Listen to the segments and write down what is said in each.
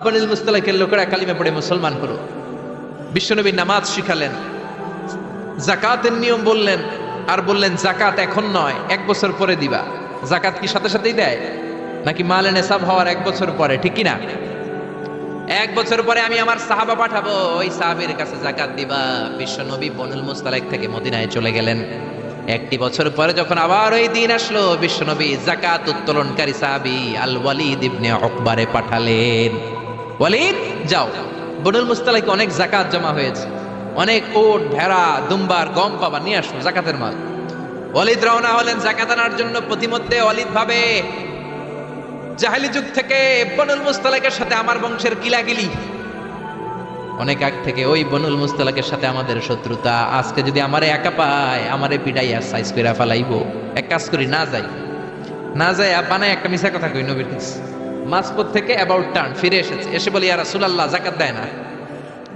বনিল মুস্তালাকের লোকেরা কালিমা পড়ে মুসলমান হলো। বিশ্বনবী নামাজ শিখালেন, যাকাতের নিয়ম বললেন, আর বললেন যাকাত এখন নয়, 1 বছর পরে দিবা। যাকাত কি সাথে সাথেই দেয় নাকি মালে নেশাব হওয়ার 1 বছর পরে? ঠিক কিনা? 1 বছর পরে আমি আমার সাহাবা পাঠাবো, ওই সাহাবীর কাছে যাকাত দিবা। বিশ্বনবী বনিল মুস্তালাক থেকে মদিনায় চলে গেলেন। 1 বছর পরে যখন আবার ওই দিন আসলো, বিশ্বনবী যাকাত উত্তোলনকারী সাহাবী আল ওয়ালিদ ইবনে উকবারে পাঠালেন, ওয়ালিদ যাও, বনুল মুস্তালাকে অনেক যাকাত জমা হয়েছে, অনেক ওট ভেড়া দুম্বার গম পাবা, নিয়ে আসো যাকাতের মাল। ওয়ালিদ রওনা হলেন যাকাত আনার জন্য। প্রতিমধ্যে ওয়ালিদ ভাবে, জাহেলি যুগ থেকে বনুল মুস্তালাকের সাথে আমার বংশের কিলাগিলি, অনেক আগ থেকে ওই বনুল মুস্তালাকের সাথে আমাদের শত্রুতা। আজকে যদি আমারে একা পায়, আমারে পিটাই আর সাইজ করে ফালাইবো। এক কাজ করি, না যাই, না যাই বানায় একটা মিছা কথা কই নবীর কাছে। মাঝপথ থেকে অ্যাবাউট টার্ন ফিরে এসেছে, এসে বলি ইয়া রাসূলুল্লাহ যাকাত দেয় না,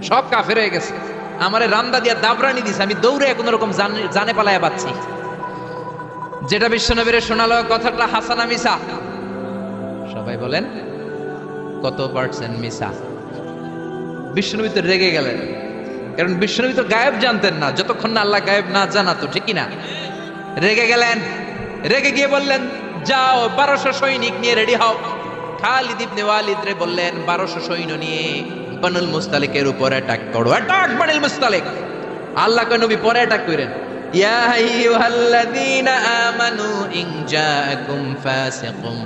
সব কাফের হয়ে গেছে, আমারে রামদা দিয়া দাবরানি দিছে, আমি দৌড়ে কোনো রকম জানে পালায়া পাচ্ছি। যেটা বিশ্বনবীর শোনালো কথাটা হাসানা মিছা? সবাই বলেন কত পার্সেন্ট মিছা? বিশ্বনবী তো রেগে গেলেন, কারণ বিশ্বনবী তো গায়েব জানতেন না যতক্ষণ না আল্লাহ গায়েব না জানাতো, ঠিক কিনা? রেগে গেলেন, রেগে গিয়ে বললেন যাও 1200 সৈনিক নিয়ে রেডি হও। খালিদ ইবনে ওয়ালিদ রে বললেন 1200 সৈন্য নিয়ে বনুল মুস্তালিকের উপর অ্যাটাক করো। অ্যাটাক বনুল মুস্তালিক। আল্লাহ কয় নবী পরে অ্যাটাক করেন, ইয়া আইয়ুহাল্লাযীনা আমানু ইন জাআকুম ফাসিকুম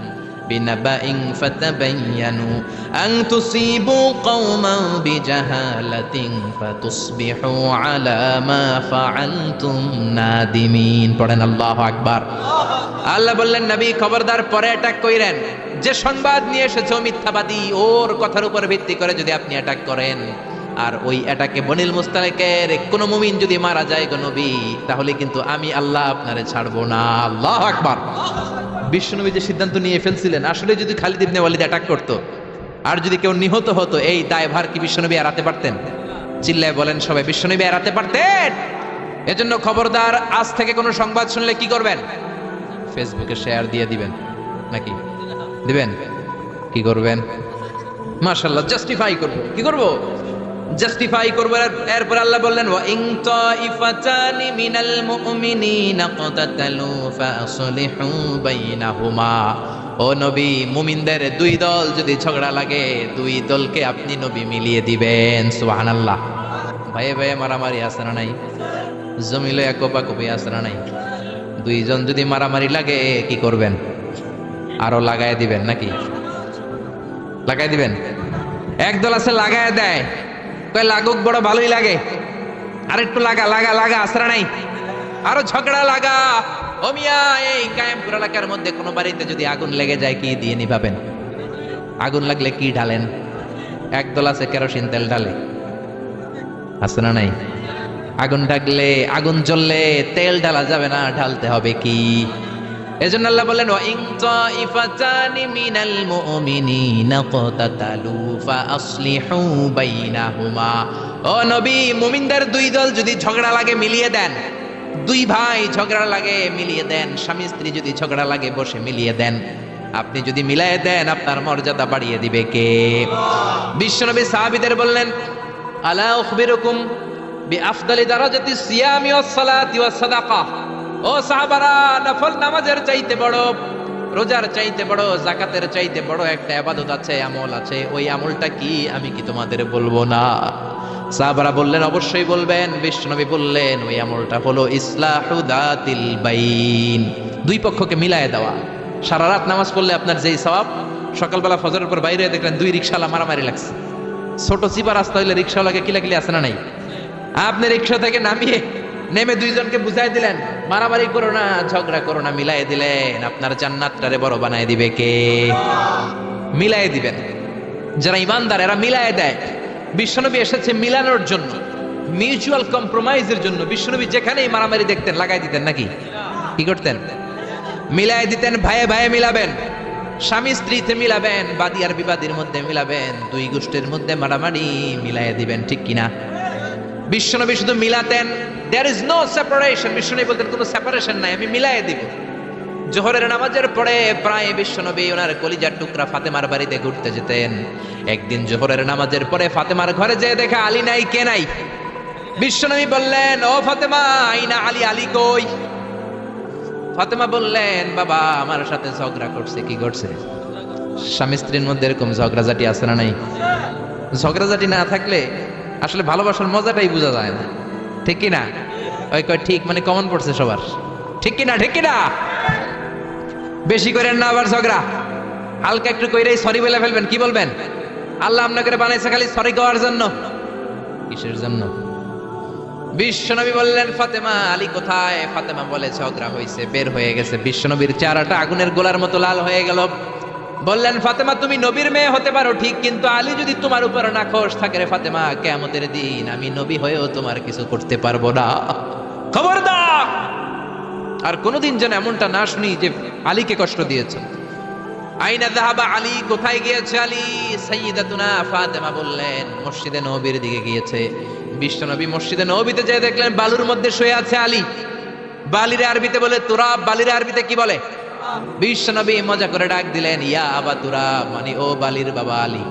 বিনাবাইন ফাতাবায়ানু আন তুসিবু কওমান বিজাহালাতিন ফাতুসবিহু আলা মা ফাআলতুম নাদিমিন। পড়েন আল্লাহু আকবার। আল্লাহ বললেন নবী খবরদার পরে অ্যাটাক কইরেন, যে সংবাদ নিয়ে এসেছো মিথ্যাবাদী, ওর কথার উপর ভিত্তি করে যদি আপনি অ্যাটাক করেন, আর ওই অ্যাটাকে বনিল মুস্তালিকের কোনো মুমিন যদি মারা যায় গো নবী, তাহলে কিন্তু আমি আল্লাহ আপনারে ছাড়বো না। আল্লাহু আকবার। বিশ্বনবী যে সিদ্ধান্ত নিয়ে ফেলছিলেন, আসলে যদি খালিদ ইবনে ওয়ালিদ অ্যাটাক করতো আর যদি কেউ নিহত হতো, এই দায়ভার কি বিশ্বনবী এড়াতে পারতেন? চিল্লায় বলেন সবাই, বিশ্বনবী এড়াতে পারতেন? এজন্য খবরদার, আজ থেকে কোনো সংবাদ শুনলে কি করবেন? ফেসবুকে শেয়ার দিয়ে দিবেন, নাকি দিবেন? কি করবেন? মাশাআল্লাহ, জাস্টিফাই করব। কি করব? জাস্টিফাই করব। এরপর আল্লাহ বললেন ওয়া ইন তাইফাতানি মিনাল মুমিনিনা ক্তাতালু ফাসলিহু বাইনাহুমা। ও নবী, মুমিনদের 2 দল যদি ঝগড়া লাগে, 2 দলকে আপনি নবী মিলিয়ে দিবেন। সুবহানাল্লাহ। ভাইয়ে ভাইয়ে মারামারি আছে না নাই? জমিলে কোপাকুপি আছে না নাই? 2 জন যদি মারামারি লাগে কি করবেন? আরো লাগায় দিবেন নাকি? লাগাই দিবেন? একদল আছে লাগায় দেয়, কয় লাগুক, বড় ভালোই লাগে, আর একটু লাগা লাগা লাগা, আসরা নাই, আরো ঝগড়া লাগা। ও মিয়া, এই কায়েমপুর এলাকার মধ্যে কোনো বাড়িতে যদি আগুন লেগে যায়, কি দিয়ে নিভাবেন? আগুন লাগলে কি ঢালেন? একদল আছে কেরোসিন তেল ঢালে, আছে না নাই? আগুন লাগলে, আগুন জ্বললে তেল ঢালা যাবে না, ঢালতে হবে কি? এজন্য আল্লাহ বলেন ওয়া ইন তাইফাতানি মিনাল মুমিনিনা ক্তাতালু ফাসলিহু বাইনাহুমা। ও নবী, মুমিনদের 2 দল যদি ঝগড়া লাগে মিলিয়ে দেন। 2 ভাই ঝগড়া লাগে মিলিয়ে দেন। স্বামী স্ত্রী যদি ঝগড়া লাগে বসে মিলিয়ে দেন। আপনি যদি মিলিয়ে দেন, আপনার মর্যাদা বাড়িয়ে দিবে কে? বিশ্বনবী সাহাবীদের বললেন আলা উখবিরুকুম বিআফদালি দারাজাতিস সিয়ামি ওয়াস সালাতি ওয়াস সাদাকা। ও সাহাবারা, নফল নামাজের চাইতে বড়, রোজার চাইতে বড়, যাকাতের চাইতে বড় একটা ইবাদত আছে, আমল আছে। ওই আমলটা কি, আমি কি তোমাদের বলবো না? সাহাবারা বললেন অবশ্যই বলবেন। বিশ্বনবী বললেন ওই আমলটা হলো ইসলাহু দাতিল বাইন, 2 পক্ষকে মিলায়ে দেওয়া। সারা রাত নামাজ পড়লে আপনার যেই সওয়াব, সকালবেলা ফজরের পর বাইরে দেখলেন 2 রিকশাওয়ালা মারামারি লাগছে। ছোট চিপা রাস্তা হইলে রিকশাওয়ালাকে কিলাকিলি আছে না নাই? আপনি রিকশা থেকে নামিয়ে নেমে 2 জনকে বুঝাই দিলেন, মারামারি করো না, ঝগড়া করো না, মিলাই দিলেন, আপনার জান্নাতটারে বড় বানায় দিবে কে? মিলাই দিবেন। যারা ইমানদার এরা মিলাই দেয়। বিশ্বনবী এসেছে মিলানোর জন্য, মিউচুয়াল কম্প্রোমাইজের জন্য। বিশ্বনবী যেখানেই মারামারি দেখতেন লাগাই দিতেন, নাকি কি করতেন? মিলাই দিতেন। ভাইয়ে ভাইয়ে মিলাবেন, স্বামী স্ত্রীতে মিলাবেন, বাদী আর বিবাদীর মধ্যে মিলাবেন, 2 গোষ্ঠীর মধ্যে মারামারি মিলাই দিবেন, ঠিক কিনা? বিশ্বনবী শুধু মিলাতেন, there is no separation। বিশ্বনবী বলতেন কোনো সেপারেশন নাই, আমি মিলাই দিব। জোহরের নামাজের পরে প্রায় বিশ্বনবী ওনার কলিজার টুকরা ফাতেমার বাড়িতে ঘুরতে যেতেন। একদিন জোহরের নামাজের পরে ফাতেমার ঘরে যেয়ে দেখে আলী নাই, কে নাই? বিশ্বনবী বললেন, ও ফাতেমা, আইনা আলী, আলী কই? ফাতেমা বললেন, বাবা আমার সাথে ঝগড়া করছে। কি করছে? স্বামী স্ত্রীর মধ্যে এরকম ঝগড়াঝাটি আছে না নাই? ঝগড়াঝাটি না থাকলে আসলে ভালোবাসার মজাটাই বোঝা যায় না, ঠিক কি না? ওই কয় ঠিক, মানে কমন পড়ছে সবার, ঠিক কি না? ঠিক কি না? বেশি করেন না আবার ঝগড়া, হালকা একটু কইরেই সরি বলে ফেলবেন। কি বলবেন? আল্লাহ আপনাকে বানাইছে খালি সরি করার জন্য। কিসের জন্য? বিশ্বনবী বললেন, ফাতেমা আলী কোথায়? ফাতেমা বলে, ঝগড়া হয়েছে, বের হয়ে গেছে। বিশ্বনবীর চেহারাটা আগুনের গোলার মতো লাল হয়ে গেল। বললেন, ফাতেমা তুমি নবীর মেয়ে হতে পারো ঠিক, কিন্তু আলী যদি তোমার উপর নাখোশ থাকে রে ফাতেমা, কিয়ামতের দিন আমি নবী হয়েও তোমার কিছু করতে পারবো না। খবরদার আর কোনোদিন যেন এমনটা না শুনি যে আলীকে কষ্ট দিয়েছে। আইনা যাহাবা আলী, কোথায় গিয়েছে আলী? সাইয়্যিদাতুনা ফাতেমা বললেন, মসজিদে নববীর দিকে গিয়েছে। বিশ্বনবী মসজিদে নববীতে যেয়ে দেখলেন বালুর মধ্যে শুয়ে আছে আলী। বালির আরবিতে বলে তুরাব, বালির আরবিতে কি বলে? বিশ্বনবী মজা করে ডাক দিলেন, ইয়া আবা তুরাব, মানে ও বালির বাবা আলী।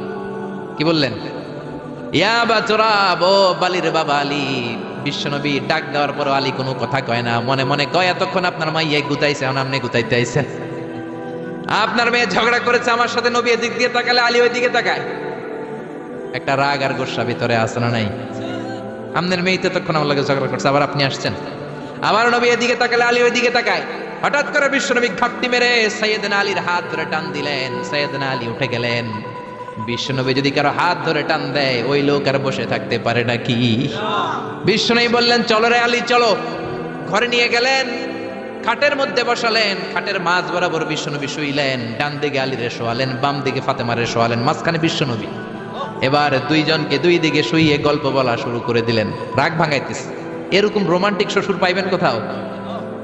কি বললেন? ইয়া আবা তুরাব, ও বালির বাবা আলী। বিশ্বনবী ডাক দেওয়ার পর আলী কোনো কথা কয় না, মনে মনে কয়, এতক্ষণ আপনার মাইয়া গুতাইছে, এখন আপনি গুতাইতে আইছেন। আপনার মেয়ে ঝগড়া করেছে আমার সাথে, নবী এদিক দিয়ে তাকালে আলী ওই দিকে তাকায়। একটা রাগ আর গোসা ভিতরে আছে না নাই? আপনার মেয়ে তো তখন আমার লাগে ঝগড়া করছে, আবার আপনি আসছেন। আবার নবী এদিকে তাকালে আলী ওই দিকে তাকায়। হঠাৎ করে বিশ্বনবী ঘাপটি মেরে সাইয়েদনা আলীর হাত ধরে টান দিলেন। সাইয়েদনা আলী উঠে গেলেন। বিশ্বনবী যদি কারো হাত ধরে টান দেয়, ওই লোক আর বসে থাকতে পারে নাকি? বিশ্বনবী বললেন, চলো রে আলী চলো। ঘরে নিয়ে গেলেন, খাটের মধ্যে বসালেন, খাটের মাঝ বরাবর বিশ্বনবী শুইলেন। ডান দিকে আলীরে শোয়ালেন, বাম দিকে ফাতেমারে শোয়ালেন, মাঝখানে বিশ্বনবী। এবার দুইজনকে দুই দিকে শুইয়ে গল্প বলা শুরু করে দিলেন, রাগ ভাঙাইতেছে। এরকম রোমান্টিক শ্বশুর পাইবেন কোথাও?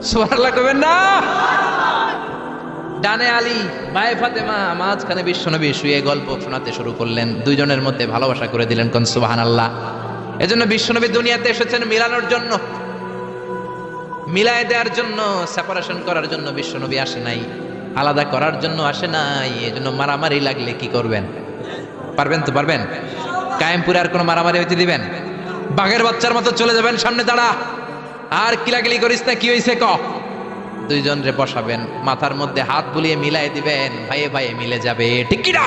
সুবহানাল্লাহ কইবেন না? ডানে আলী, বায়ে ফাতেমা, মাঝখানে বিশ্বনবী শুয়ে গল্প শোনাতে শুরু করলেন। দুইজনের মধ্যে ভালোবাসা করে দিলেন, কোন সুবহানাল্লাহ। এজন্য বিশ্বনবী দুনিয়াতে এসেছেন মিলানোর জন্য, মিলায় দেওয়ার জন্য, সেপারেশন করার জন্য বিশ্বনবী আসে নাই, আলাদা করার জন্য আসে নাই। এজন্য মারামারি লাগলে কি করবেন? পারবেন তো? পারবেন? কায়েমপুরে আর কোনো মারামারি হইতে দিবেন? বাঘের বাচ্চার মতো চলে যাবেন, সামনে দাঁড়া, আর কিলাকিলি করিস না, কি হইছে ক? দুইজন রে বসাবেন, মাথার মধ্যে হাত বুলিয়ে মিলাই দিবেন, ভাইয়ে ভাইয়ে মিলে যাবে, ঠিক কি না?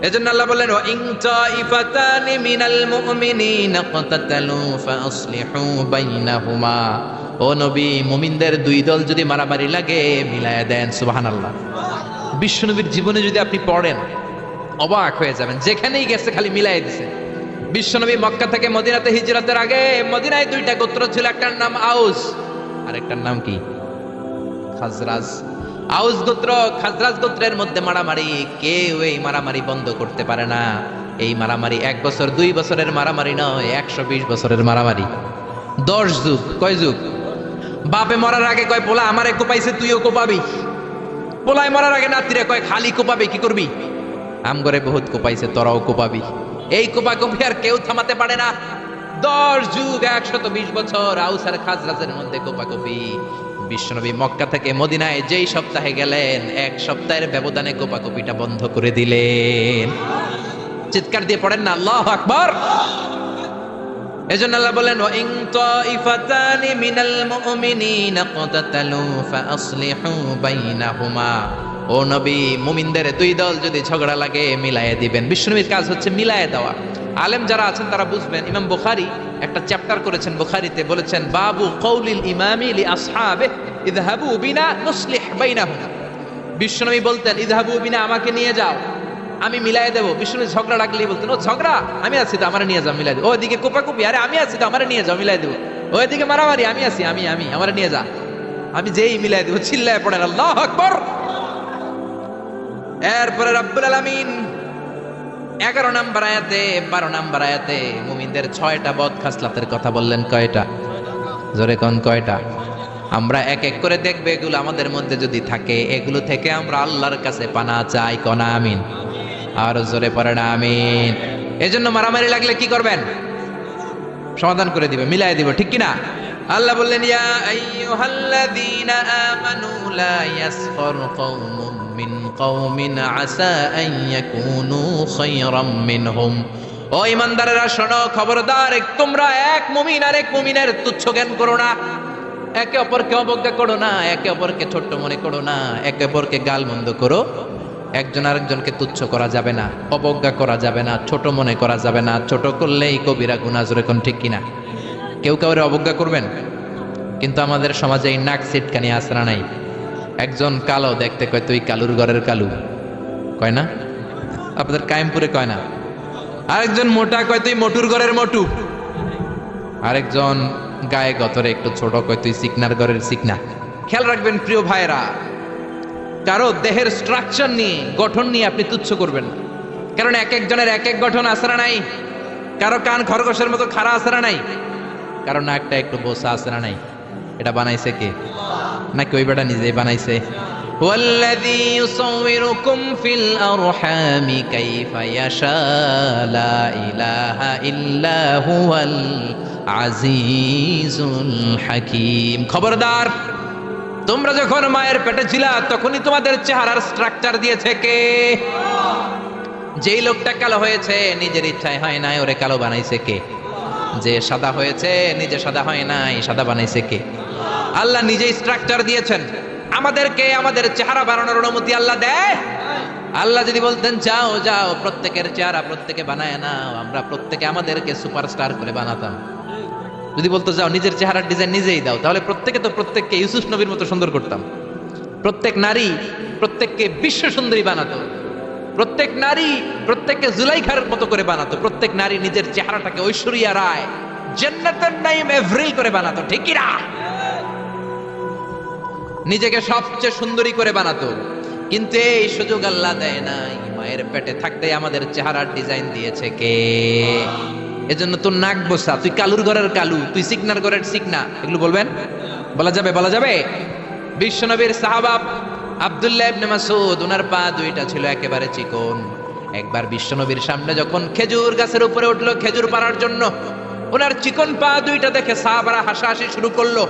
এজন্য আল্লাহ বললেন, ওয়া ইন তাইফাতানি মিনাল মুমিনিনা ক্তাতালু ফাসলিহু বাইনাহুমা। ও নবী, মুমিনদের দুই দল যদি মারামারি লাগে মিলায়া দেন। সুবহানাল্লাহ। বিশ্বনবীর জীবনে যদি আপনি পড়েন অবাক হয়ে যাবেন, যেখানেই গেছে খালি মিলাই দিছে। বিশ্বনবী মক্কা থেকে মদিনাতে হিজরতের আগে মদিনায় দুইটা গোত্র ছিল, একটার নাম আউস আর একটার নাম কি? খাজরাজ। আউস গোত্র খাজরাজ গোত্রের মধ্যে মারামারি, কেউ এই মারামারি বন্ধ করতে পারে না। এই মারামারি 1 বছর 2 বছরের মারামারি নয়, 120 বছরের মারামারি। 10 যুগ। কয় যুগ? বাপে মরার আগে কয়, পোলা আমারে কোপাইছে, তুইও কোপাবি। পোলায় মরার আগে নাতিরে কয়, খালি কোপাবি, কি করবি? আমগরে বহুত কোপাইছে, তোরাও কোপাবি। এই কোপাকুপি আর কেউ থামাতে পারে না। 10 যুগ, 120 বছর আউস আর খাজরাজের মধ্যে কোপাকুপি। বিশ্বনবী মক্কা থেকে মদিনায় যেই সপ্তাহে গেলেন, 1 সপ্তাহের ব্যবধানে কোপাকুপিটা বন্ধ করে দিলেন। চিৎকার দিয়ে পড়েন না আল্লাহু আকবার। এজন্য আল্লাহ বলেন, ওয়া ইন তাইফাতানি মিনাল মুমিনিনা ক্তাতালু ফাসলিহু বাইনাহুমা। ও নবী, মুমিনদের দুই দল যদি ঝগড়া লাগে মিলায়ে দিবেন। বিশ্বনবীর কাজ হচ্ছে মিলায়ে দেওয়া। আলেম যারা আছেন তারা বুঝবেন। ইমাম বুখারী একটা চ্যাপ্টার করেছেন বুখারীতে, বলেছেন বাবু কওলিল ইমামি লি আসহাবে ইযহাবু বিনা নুসলিহ বাইনাহুম। বিশ্বনবী বলতেন, ইযহাবু বিনা, আমাকে নিয়ে যাও, আমি মিলায়ে দেব। বিশ্বনবী ঝগড়া লাগলেই বলতেন, ও ঝগড়া, আমি আছি তো, আমারে নিয়ে যাও, মিলায়ে দেব। ওইদিকে কোপাকুপি, আরে আমি আছি তো, আমারে নিয়ে যাও, মিলায়ে দেব। ওইদিকে মারামারি, আমি আছি, আমি আমারে নিয়ে যা, আমি যেই মিলায়ে দেব। চিল্লায়ে পড়েন আল্লাহু আকবার। এরপরে রব্বুল আলামিন 11 নম্বর আয়াতে 12 নম্বর আয়াতে মুমিনদের 6টা বদ খাসলাতের কথা বললেন। কয়টা? জোরে কোন কয়টা? আমরা এক এক করে দেখবে, এগুলো আমাদের মধ্যে যদি থাকে, এগুলো থেকে আমরা আল্লাহর কাছে পানা চাই। কোন আমিন? আর জোরে পড়েন আমিন। এজন্য মারামারি লাগলে কি করবেন? সমাধান করে দিবে, মিলাই দিব, ঠিক কি না? আল্লাহ বললেন ইয়া আইয়ুহাল্লাযীনা আমানু লা ইয়াসখর কওমুম মিন কওমিন আসা আন ইয়াকুনু খায়রাম মিনহুম। ও ঈমানদারেরা শোনো, খবরদার, তোমরা এক মুমিন আর এক মুমিনের তুচ্ছ জ্ঞান করো না, একে অপরকে অবজ্ঞা করো না, একে অপরকে ছোট্ট মনে করো না, একে অপরকে গালমন্দ করো। একজন আরেকজনকে তুচ্ছ করা যাবে না, অবজ্ঞা করা যাবে না, ছোট মনে করা যাবে না। ছোট করলেই কবিরা গুনাহ, জোরে কোন ঠিক কিনা? কেউ কাউরে অবজ্ঞা করবেন? কিন্তু আমাদের সমাজে এই নাক সিটকানি আসরা নাই। একজন কালো দেখতে কয় তুই কালুর ঘরের কালু, কয় না? আপনাদের কায়েমপুরে কয় না? আরেকজন মোটা কয় তুই মোটুর ঘরের মোটু, আরেকজন গায়ে গতরে একটু ছোট কয় তুই সিকনার ঘরের সিকনা। খেয়াল রাখবেন প্রিয় ভাইরা, কারো দেহের স্ট্রাকচার নিয়ে, গঠন নিয়ে আপনি তুচ্ছ করবেন না, কারণ এক একজনের এক এক গঠন আসরা নাই। কারো কান খরগোশের মতো খাড়া আসরা নাই, কারণ নাকটা একটু বোসা আসরা নাই। এটা বানাইছে কে? নাকি ওই বেটা নিজেই বানাইছে? ওয়াল্লাযী ইউসাউবিরুকুম ফিল আরহামি কাইফা ইয়াশা লা ইলাহা ইল্লা হুয়াল আজিজুল হাকীম। খবরদার, তোমরা যখন মায়ের পেটে ছিলা তখনই তোমাদের চেহারার স্ট্রাকচার দিয়েছে কে? যেই লোকটা কালো হয়েছে নিজের ইচ্ছায় হয় নাই, ওরে কালো বানাইছে কে? যে সাদা হয়েছে নিজে সাদা হয় নাই, সাদা বানাইছে কে? আল্লাহ নিজেই স্ট্রাকচার দিয়েছেন। আমাদেরকে আমাদের চেহারা বানানোর অনুমতি আল্লাহ দেয়? আল্লাহ যদি বলতেন যাও যাও প্রত্যেকের চেহারা প্রত্যেকে বানায় নাও, আমরা প্রত্যেকে আমাদেরকে সুপারস্টার করে বানাতাম। যদি বলতো যাও নিজের চেহারার ডিজাইন নিজেই দাও, তাহলে প্রত্যেকে তো প্রত্যেককে ইউসুফ নবীর মতো সুন্দর করতাম। প্রত্যেক নারী প্রত্যেককে বিশ্ব সুন্দরী বানাতো, প্রত্যেক নারী প্রত্যেককে জুলাইখার মতো করে বানাতো, প্রত্যেক নারী নিজের চেহারাটাকে ঐশ্বরিয়া রায়, জান্নাতুন নাঈম এভরিল করে বানাতো, ঠিক কি না? নিজেকে সবচেয়ে সুন্দরী করে বানাতো। কিন্তু এই সুযোগ আল্লাহ দেয় নাই। মায়ের পেটে থাকতে আমাদের চেহারার ডিজাইন দিয়েছে কে? এজন্য তোর নাক বসা, তুই কালুর ঘরের কালু, তুই সিকনার ঘরের সিকনা, এগুলো বলবেন? বলা যাবে? বলা যাবে? বিশ্বনবীর সাহাবা আব্দুল্লাহ ইবনে মাসউদ, ওনার পা দুইটা ছিল একেবারে চিকন। একবার বিশ্বনবীর সামনে যখন খেজুর গাছের উপরে উঠলো খেজুর পাড়ার জন্য, ওনার চিকন পা দুইটা দেখে সাহাবারা হাসাহাসি শুরু করলো।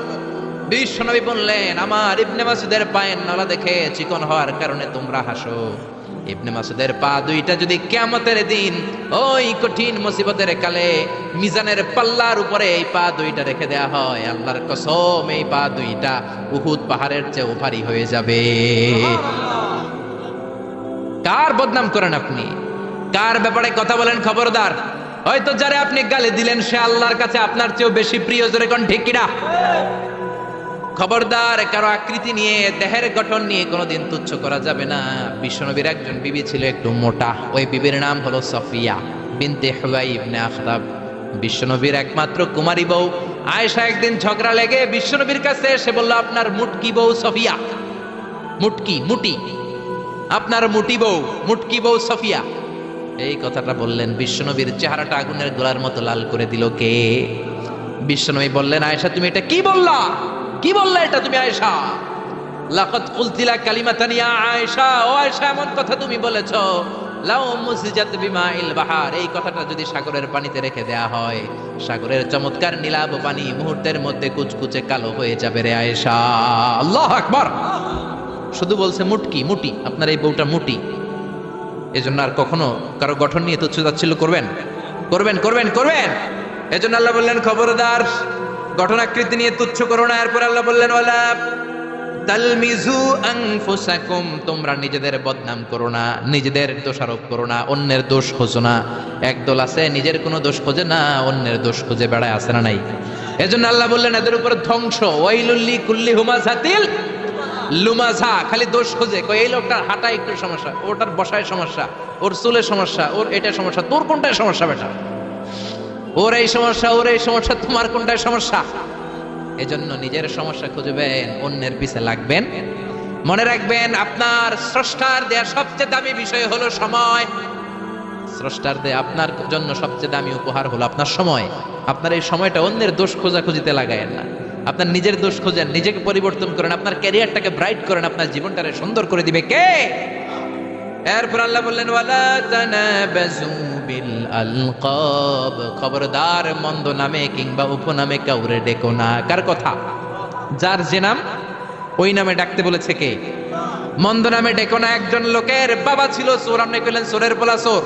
বিশ্বনবী বললেন, আমার ইবনে মাসউদের পায়ের নলা দেখে চিকন হওয়ার কারণে তোমরা হাসো। ইবনে মাসউদের পা দুইটা যদি কিয়ামতের দিন ওই কঠিন মুসিবতের কালে মিজানের পাল্লার উপরে এই পা দুইটা রেখে দেয়া হয়, আল্লাহর কসম এই পা দুইটা উহুদ পাহাড়ের চেয়ে ভারী হয়ে যাবে। কার বদনাম করেন আপনি? কার ব্যাপারে কথা বলেন? খবরদার, হয়তো যারে আপনি গালি দিলেন সে আল্লাহর কাছে আপনার চেয়েও বেশি প্রিয়, জোরে কোন ঠিক কিনা? খবরদার, কারো আকৃতি নিয়ে, দেহের গঠন নিয়ে কোনোদিন তুচ্ছ করা যাবে না। বিশ্বনবীর একজন বিবি ছিল একটু মোটা, ওই বিবির নাম হলো সফিয়া বিনতে হুয়াই ইবনে আখতাব। বিশ্বনবীর একমাত্র কুমারী বউ আয়েশা একদিন ঝগড়া লেগে বিশ্বনবীর কাছে এসে বলল, আপনার মুটকি বউ সফিয়া, মুটকি মুটি, আপনার মুটি বউ, মুটকি বউ সফিয়া। এই কথাটা বললেন, বিশ্বনবীর চেহারাটা আগুনের গোলার মতো লাল করে দিল কে? বিশ্বনবী বললেন, আয়েশা তুমি এটা কি বললা? কি বললা এটা তুমি আয়েশা? লাকাদ কুলতিলা কালিমাতান ইয়া আয়েশা, ও আয়েশা এমন কথা তুমি বলেছো, লাউ মুসিজাত বিমাইল বাহার, এই কথাটা যদি সাগরের পানিতে রেখে দেয়া হয়, সাগরের চমৎকার নীলাভ পানি মুহূর্তের মধ্যে কুচকুচে কালো হয়ে যাবে রে আয়েশা। আল্লাহু আকবার। শুধু বলছে মুটকি মুটি, আপনার এই বউটা মুটি। এজন্য আর কখনো কারো গঠন নিয়ে তুচ্ছ তাচ্ছিল্য করবেন? করবেন করবেন করবেন। এজন্য আল্লাহ বললেন, খবরদার গঠনাকৃতি নিয়ে তুচ্ছ করো না। এরপর আল্লাহ বললেন, ওয়ালা তালমিজু আনফুসাকুম, তোমরা নিজেদের বদনাম করো না, নিজেদের দোষারোপ করো না, অন্যের দোষ খোঁজো না। একদল আছে নিজের কোনো দোষ খোঁজে না, অন্যের দোষ খুঁজে বেড়ায়, আছে না নাই? এজন্য আল্লাহ বললেন এদের উপর ধ্বংস। ওয়াইলুল কুল্লি হুমাযাতিল লুমাযা, খালি দোষ খোঁজে, কই এই লোকটার হাঁটা একটু সমস্যা, ওটার বসায় সমস্যা, ওর চুলের সমস্যা, ওর এটা সমস্যা, তোর কোনটায় সমস্যা বেটা? ওর এই সমস্যা, ওর এই সমস্যা, তোমার কোনটায় সমস্যা? এজন্য নিজের সমস্যা খুঁজবেন, অন্যের পিছে লাগবেন। মনে রাখবেন, আপনার স্রষ্টার দেয়া সবচেয়ে দামি বিষয় হলো সময়। স্রষ্টার দেয়া আপনার জন্য সবচেয়ে দামি উপহার হলো আপনার সময়। আপনার এই সময়টা অন্যের দোষ খোঁজাখুঁজিতে লাগায়েন না, আপনার নিজের দোষ খোঁজেন, নিজেকে পরিবর্তন করেন, আপনার ক্যারিয়ারটাকে ব্রাইট করেন, আপনার জীবনটাকে সুন্দর করে দিবে কে? এরপর আল্লাহ বললেন ওয়ালা তানাবাজু বিল আলকাব, খবরদার মন্দ নামে কিংবা উপনামে কাউরে ডেকো না। কার কথা? যার যে নাম ওই নামে ডাকতে বলেছে কে? মন্দ নামে ডেকো না। একজন লোকের বাবা ছিল চোর, আপনি কইলেন চোরের পোলা চোর,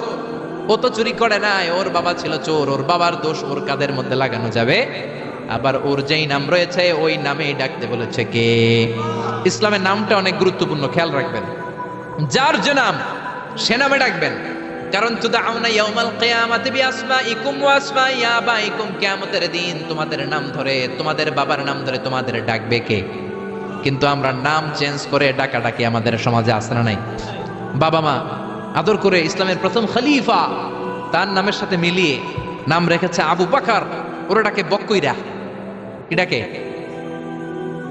ও তো চুরি করে নাই, ওর বাবা ছিল চোর, ওর বাবার দোষ ওর কাঁধের মধ্যে লাগানো যাবে? আবার ওর যেই নাম রয়েছে ওই নামেই ডাকতে বলেছে কে? ইসলামের নামটা অনেক গুরুত্বপূর্ণ, খেয়াল রাখবেন। যার যে নাম সে নামে ডাকবেন, কারণ তুদআউনা ইয়াউমাল কিয়ামাতি বিআসমাইকুম ওয়া আসমাই আবাইকুম, কিয়ামতের দিন তোমাদের নাম ধরে, তোমাদের বাবার নাম ধরে তোমাদের ডাকবে কে? কিন্তু আমরা নাম চেঞ্জ করে ডাকাডাকি আমাদের সমাজে আছে না নাই? বাবা মা আদর করে ইসলামের প্রথম খলিফা তার নামের সাথে মিলিয়ে নাম রেখেছে আবু বকর, ওরা ডাকে বক্কইরা। কি ডাকে?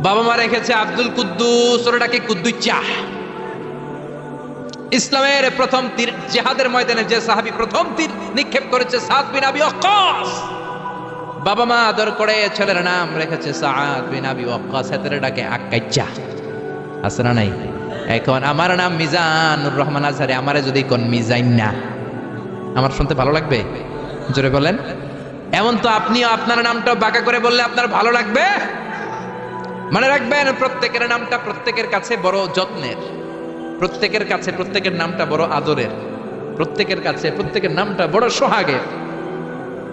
বাবা মা রেখেছে আব্দুল কুদ্দুস, ওরা ডাকে কুদ্দুচ্চা। ইসলামের প্রথম তীর জিহাদের ময়দানে যে সাহাবী প্রথম তীর নিক্ষেপ করেছে সাদ বিন আবি ওয়াক্কাস, বাবা মা আদর করে ছেলের নাম রেখেছে সাদ বিন আবি ওয়াক্কাস, এদের ডাকে আক্কাইচা। আছে না নাই? এখন আমার নাম মিজানুর রহমান আজহারি, আমারে যদি কোন মিজাইন না, আমার শুনতে ভালো লাগবে? জোরে বলেন। এমন তো আপনিও আপনার নামটা বাঁকা করে বললে আপনার ভালো লাগবে? মনে রাখবেন, প্রত্যেকের নামটা প্রত্যেকের কাছে বড় যত্নের, প্রত্যেকের কাছে প্রত্যেকের নামটা বড় আদরের, প্রত্যেকের কাছে প্রত্যেকের নামটা বড় সোহাগের।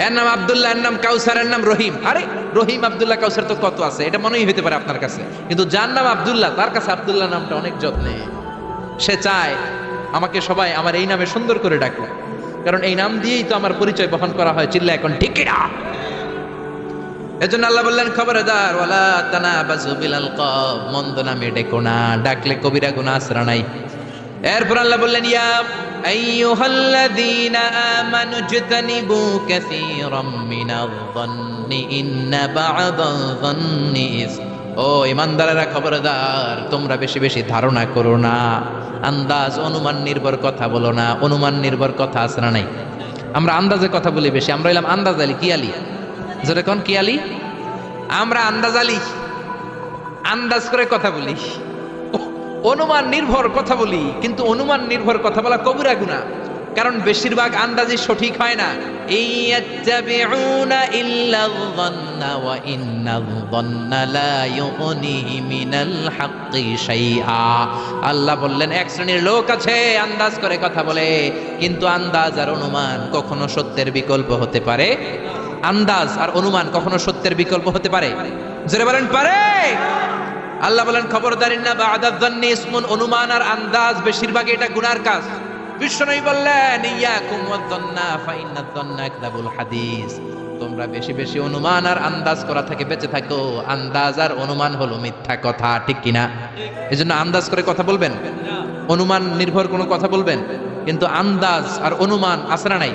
এর নাম আব্দুল্লাহ, এর নাম কাউসার, এর নাম রহিম। আরে রহিম, আব্দুল্লাহ, কাউসার তো কত আছে, এটা মনেই হতে পারে আপনার কাছে, কিন্তু যার নাম আব্দুল্লাহ তার কাছে আব্দুল্লাহ নামটা অনেক যত্নে। সে চায় আমাকে সবাই আমার এই নামে সুন্দর করে ডাকবে, কারণ এই নাম দিয়েই তো আমার পরিচয় বহন করা হয়। চিল্লা এখন ঠিক কিনা? এজন্য আল্লাহ বললেন খবরদার ওয়ালা তানাবাজু বিল আলকাব, মন্দ নামে ডেকো না, ডাকলে কবিরা গুনাহ আসরা নাই। এরপর আল্লাহ বললেন ইয়া আইয়ুহাল্লাযীনা আমানু ইজতানিবু কাসীরাম মিনায-যন্নি ইন্না বা'দায-যন্নি ইসম। ও ঈমানদারেরা খবরদার, তোমরা বেশি বেশি ধারণা করো না, আন্দাজ অনুমান নির্ভর কথা বলো না। অনুমান নির্ভর কথা আছে না নাই? আমরা আন্দাজে কথা বলি বেশি, আমরা হইলাম আন্দাজ আলী। কি আলী? যেরকম কি আলী? আমরা আন্দাজ আলী, আন্দাজ করে কথা বলি, অনুমান নির্ভর কথা বলি। কিন্তু অনুমান নির্ভর কথা বলা কবিরা গুনাহ, কারণ বেশিরভাগ আন্দাজই সঠিক হয় না। ইয়াত্তাবিউনা ইল্লায-যন্না ওয়া ইন্নায-যন্না লা ইউগনি মিনাল হাক্কি শাইআ। আল্লাহ বললেন এক শ্রেণীর লোক আছে আন্দাজ করে কথা বলে, কিন্তু আন্দাজ আর অনুমান কখনো সত্যের বিকল্প হতে পারে? আন্দাজ আর অনুমান কখনো সত্যের বিকল্প হতে পারে? জোরে বলেন পারে? আল্লাহ বলেন খবরদার, ইন্না বা'দায-যন্নি ইসমুন, অনুমান আর আন্দাজ বেশিরভাগ এটা গুনার কাজ। বিশ্বনবী বললেন ইয়াকুম ওয়ায-যন্না ফা ইন্নায-যন্না আকযাবুল হাদিস, তোমরা বেশি বেশি অনুমান আর আন্দাজ করা থেকে বেঁচে থাকো। আন্দাজ আর অনুমান হলো মিথ্যা কথা, ঠিক কিনা? এজন্য আন্দাজ করে কথা বলবেন, অনুমান নির্ভর কোনো কথা বলবেন, কিন্তু আন্দাজ আর অনুমান আসরা নাই।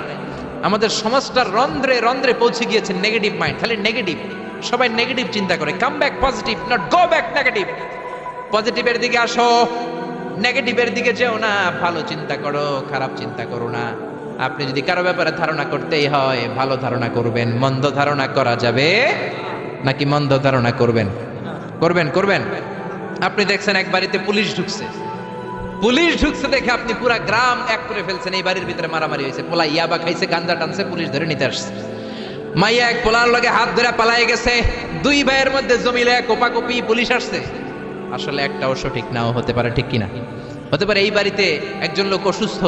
আমাদের সমাজটা রন্ধ্রে রন্ধ্রে পৌঁছে গিয়েছে নেগেটিভ মাইন্ড, খালি নেগেটিভ, সবাই নেগেটিভ চিন্তা করে। Come back positive, not go back negative. পজিটিভের দিকে আসো, নেগেটিভের দিকে যেও না। ভালো চিন্তা করো, খারাপ চিন্তা করো না। আপনি যদি কারো ব্যাপারে ধারণা করতেই হয়, ভালো ধারণা করবেন। মন্দ ধারণা করা যাবে নাকি? মন্দ ধারণা করবেন? করবেন, করবেন। আপনি দেখছেন এক বাড়িতে পুলিশ ঢুকছে, পুলিশ ঢুকছে দেখে আপনি পুরা গ্রাম এক করে ফেলছেন। এই বাড়ির ভিতরে মারামারি হয়েছে, পোলা ইয়াবা খাইছে, গাঞ্জা টানছে, পুলিশ ধরে নিতে আসছে। মাইয়া এক পোলার লগে হাত ধরে পালায়ে গেছে, দুই ভাইয়ের মধ্যে জমিলে কোপাকুপি, পুলিশ আসছে। আসলে একটাও সঠিক নাও হতে পারে, ঠিক কিনা? হতে পারে এই বাড়িতে একজন লোক অসুস্থ,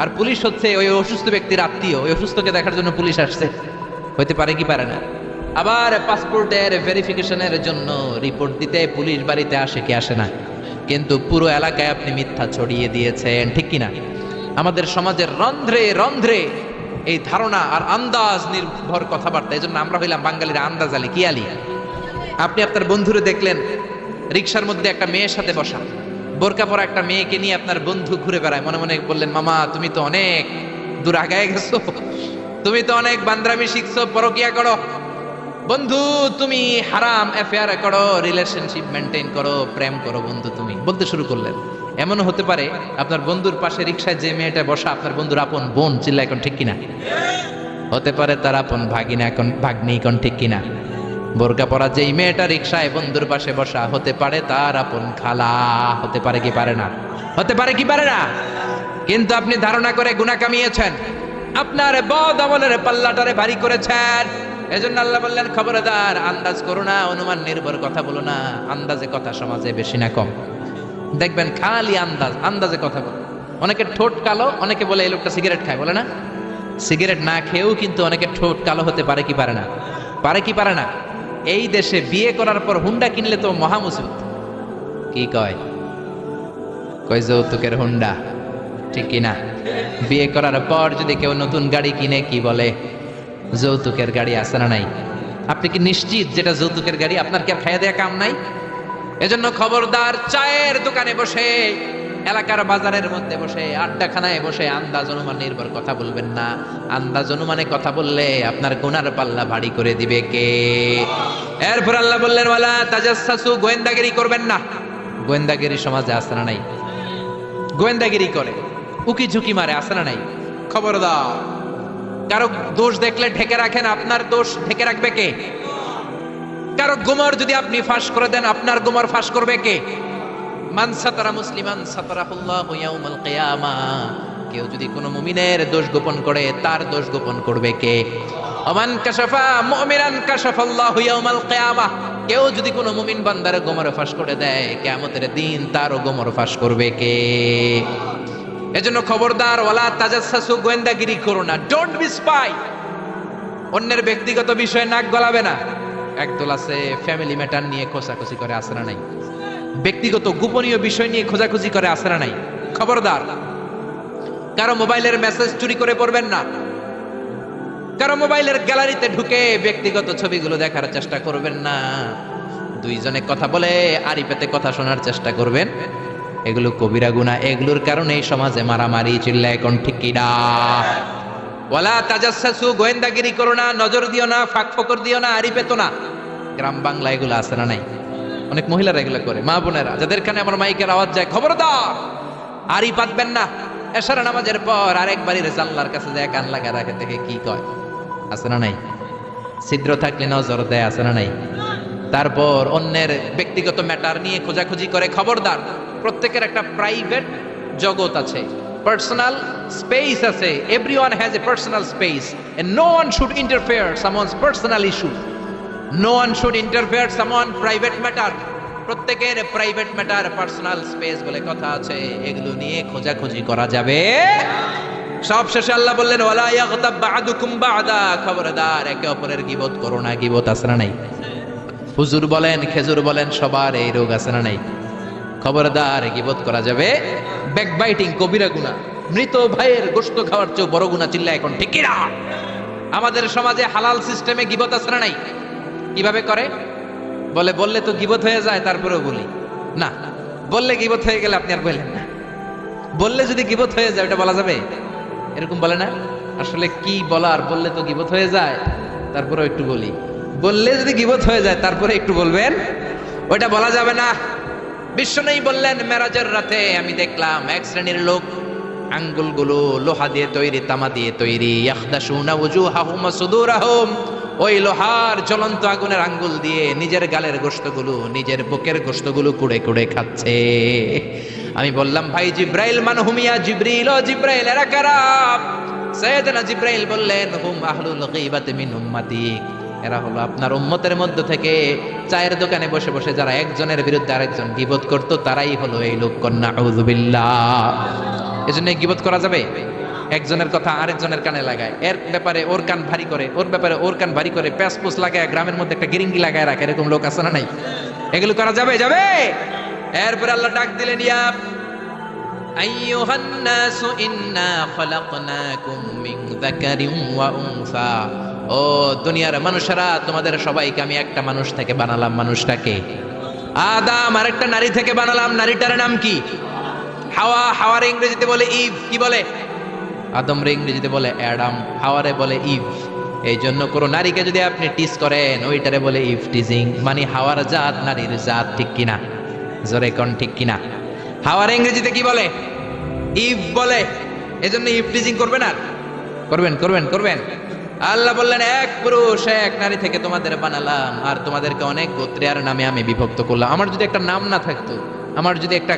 আর পুলিশ হচ্ছে ওই অসুস্থ ব্যক্তির আত্মীয়, ওই অসুস্থকে দেখার জন্য পুলিশ আসছে। হতে পারে কি পারে না? আবার পাসপোর্টের ভেরিফিকেশনের জন্য রিপোর্ট দিতে পুলিশ বাড়িতে আসে কি আসে না? কিন্তু পুরো এলাকায় আপনি মিথ্যা ছড়িয়ে দিয়েছেন, ঠিক কিনা? আমাদের সমাজের রন্ধ্রে রন্ধ্রে এই ধারণা আর আন্দাজ নির্ভর কথাবার্তা। এই জন্য আমরা হইলাম বাঙালিরা আন্দাজ আলী। কি আলী? আপনি আপনার বন্ধুরে দেখলেন রিক্সার মধ্যে একটা মেয়ের সাথে বসা, বোরকা পরা একটা মেয়েকে নিয়ে আপনার বন্ধু ঘুরে বেড়ায়। মনে মনে বললেন, মামা তুমি তো অনেক দূর আগায় গেছো, তুমি তো অনেক বান্দ্রামি শিখছো, পরকিয়া করো। বন্ধু তুমি হারাম অ্যাফেয়ার করো, রিলেশনশিপ মেনটেন করো, প্রেম করো বন্ধু তুমি, বলতে শুরু করলেন। এমনও হতে পারে আপনার বন্ধুর পাশে রিক্সায় যে মেয়েটা বসা আপনার বন্ধুর আপন বোন। চিল্লা এখন ঠিক কিনা? হতে পারে তার আপন ভাগিনা, এখন ভাগ্নি, এখন ঠিক কিনা? বোরকা পরা যেই মেয়েটা রিক্সায় বন্ধুর পাশে বসা, হতে পারে তার আপন খালা। হতে পারে কি পারে না? হতে পারে কি পারে না? কিন্তু আপনি ধারণা করে গুনাহ কামিয়েছেন, আপনার বদ আমলের পাল্লাটারে ভারী করেছেন। এজন্য আল্লাহ বললেন, খবরদার, আন্দাজ করো না, অনুমান নির্ভর কথা বলো না। আন্দাজে কথা সমাজে বেশি না কম? দেখবেন খালি আন্দাজে কথা বলে। অনেকে ঠোঁট কালো, অনেকে বলে এই লোকটা সিগারেট খায়, বলে না? সিগারেট না খেয়েও কিন্তু অনেকে ঠোঁট কালো হতে পারে কি পারে না? পারে কি পারে না? এই দেশে বিয়ে করার পর হুন্ডা কিনলে তো মহা মুসিবত। কি কয়? কয় যৌতুকের হুন্ডা, ঠিক কিনা? বিয়ে করার পর যদি কেউ নতুন গাড়ি কিনে, কি বলে? যৌতুকের গাড়ি আছে না নাই? আপনি কি নিশ্চিত যেটা যৌতুকের গাড়ি? আপনার কি আর খাইয়া দেয়া কাম নাই? এজন্য খবরদার, চায়ের দোকানে বসে, এলাকার বাজারের মধ্যে বসে, আড্ডাখানায় বসে আন্দাজ অনুমান নির্ভর কথা বলবেন না। আন্দাজ অনুমানে কথা বললে আপনার গুনার পাল্লা ভারী করে দিবে কে? এরপর আল্লাহ বললেন, ওয়ালা তাজাসসু, গোয়েন্দাগিরি করবেন না। গোয়েন্দাগিরি সমাজে আছে না নাই? গোয়েন্দাগিরি করে, উকি ঝুঁকি মারে, আছে না নাই? খবরদার, কারো দোষ দেখলে ঢেকে রাখেন, আপনার দোষ ঢেকে রাখবে কে? কারো গোমর যদি আপনি ফাঁস করে দেন, আপনার গোমর ফাঁস করবে কে? মান সাতারা মুসলিমান সাতারাহুল্লাহু ইয়াউমাল কিয়ামাহ, কেউ যদি কোনো মুমিনের দোষ গোপন করে, তার দোষ গোপন করবে কে? ওমান কাশাফা মুমিনান কাশাফাল্লাহু ইয়াউমাল কিয়ামাহ, কেউ যদি কোনো মুমিন বান্দার গোমর ফাঁস করে দেয়, কিয়ামতের দিন তারও গোমর ফাঁস করবে কে? এজন্য খবরদার, ওয়ালা তাজাসসু, গোয়েন্দাগিরি করো না। Don't be spy. অন্যের ব্যক্তিগত বিষয়ে নাক গলাবে না। একদল আছে ফ্যামিলি ম্যাটার নিয়ে খোঁচাখুচি করে, আছে না নাই? ব্যক্তিগত গোপনীয় বিষয় নিয়ে খোঁজাখুঁজি করে, আছে না নাই? খবরদার, কারো মোবাইলের মেসেজ চুরি করে পড়বেন না। কারো মোবাইলের গ্যালারিতে ঢুকে ব্যক্তিগত ছবিগুলো দেখার চেষ্টা করবেন না। দুইজনে কথা বলে আড়ি পেতে কথা শোনার চেষ্টা করবেন, এগুলো কবিরা গুনাহ। এগুলোর কারণে এই সমাজে মারামারি, চিল্লায় কোন ঠিক কি না? ওয়ালা তাজাসসু, গোয়েন্দাগিরি করো না, নজর দিও না, ফাঁক ফকর দিও না, আড়ি পেতো না। গ্রাম বাংলা এগুলো আছে না নাই? অনেক মহিলারা এগুলো করে। মা বোনেরা, যাদের কানে আমার মাইকের আওয়াজ যায়, খবরদার, আড়ি পাতবেন না। এশার নামাজের পর আরেক বাড়ির জানলার কাছে যায় কান লাগা রাখে, থেকে কি কয়? আছে না নাই? ছিদ্র থাকলে নজর দেয়, আছে না নাই? তারপর অন্যের ব্যক্তিগত ম্যাটার নিয়ে খোঁজাখুঁজি করে। খবরদার, প্রত্যেকের একটা প্রাইভেট জগৎ আছে, পার্সোনাল স্পেস আছে। Everyone has a personal space and no one should interfere someone's personal issue. No one should interfere someone private matter. প্রত্যেকের প্রাইভেট ম্যাটার, পার্সোনাল স্পেস বলে কথা আছে, এগুলো নিয়ে খোঁজাখুঁজি করা যাবে। সব শেষে আল্লাহ বললেন, ওয়ালা ইয়াগতাব বা'দুকুম বা'দা, খবরদার, একে অপরের গীবত করো না। গীবত আছে না নাই? হুজুর বলেন, খেজুর বলেন, সবার এই রোগ আছে না নাই? খবরদার, গীবত করা যাবে। ব্যাকবাইটিং কবিরা গুনাহ। মৃত ভাইয়ের গোশত খাওয়ার চেয়ে বড় গুনাহ, চিল্লা এখন ঠিক কি না? আমাদের সমাজে হালাল সিস্টেমে গীবত আছে না নাই? কিভাবে করে? বললে তো গীবত হয়ে যায়, তারপরেও বলি না। বললে গীবত হয়ে গেলে আপনি আর বললেন না। বললে যদি গীবত হয়ে যায়, ওটা বলা যাবে? এরকম বলে না? আসলে কি বলার, বললে তো গীবত হয়ে যায়, তারপরেও একটু বলি। বললে যদি গীবত হয়ে যায়, তারপরে একটু বলবেন, ওইটা বলা যাবে না। বিশ্বনবী বললেন, মেরাজের রাতে আমি দেখলাম এক শ্রেণীর লোক, আঙ্গুলগুলো লোহা দিয়ে তৈরি, তামা দিয়ে তৈরি, ইয়াখদাশুনা ওয়ুজুহাহুম ওয়া সুদুরাহুম, ওই লোহার জ্বলন্ত আগুনের আঙ্গুল দিয়ে নিজের গালের গোশতগুলো, নিজের বুকের গোশতগুলো কুড়ে কুড়ে খাচ্ছে। আমি বললাম, ভাই জিব্রাইল, মান হুম ইয়া জিবরিল? ও জিব্রাইল, এরা কারা? সাইয়েদনা জিব্রাইল বললেন, হুম আহলুল গীবাতি মিন উম্মতিক, এরা হলো আপনার উম্মতের মধ্য থেকে চায়ের দোকানে বসে বসে যারা একজনের বিরুদ্ধে আরেকজন গীবত করত, তারাই হলো এই লোক। কন্যা আউযুবিল্লাহ। এজন্য গীবত করা যাবে? একজনের কথা আরেকজনের কানে লাগায়, এর ব্যাপারে ওর কান ভারী করে, ওর ব্যাপারে ওর কান ভারী করে, প্যাসপোস লাগায়, গ্রামের মধ্যে একটা গিরিঙ্গি লাগায় রাখে, এরকম লোক আছে না নাই? এগুলো করা যাবে? যাবে। এরপরে আল্লাহ ডাক দিলেন, ইয়া আইয়ুহান নাসু ইন্না খালাকনাকুম মিন যাকারিন ওয়া উনসা, ও দুনিয়ার মানুষেরা, তোমাদের সবাইকে আমি একটা মানুষ থেকে বানালাম। মানুষটাকে আদম, আর একটা নারী থেকে বানালাম। নারীটার নাম কি? হাওয়া। হাওয়ার ইংরেজিতে বলে ইভ। কি বলে? আদম রে ইংরেজিতে বলে অ্যাডাম, হাওয়ারে বলে ইভ। এই জন্য কোনো নারীকে যদি আপনি টিস করেন, ওইটারে বলে ইভ টিজিং, মানে হাওয়ার জাত, নারীর জাত, ঠিক কিনা? জোরে কোন ঠিক কিনা? হাওয়ার ইংরেজিতে কি বলে? ইভ বলে। এজন্য ইভ টিজিং করবেন, আর করবেন করবেন করবেন। আল্লাহ বললেন, এক পুরুষ এক নারী থেকে তোমাদের বানালাম, আর তোমাদেরকে অনেক গোত্রের নামে আমি বিভক্ত করলাম। আমার যদি একটা নাম না থাকতো, আমার যদি একটা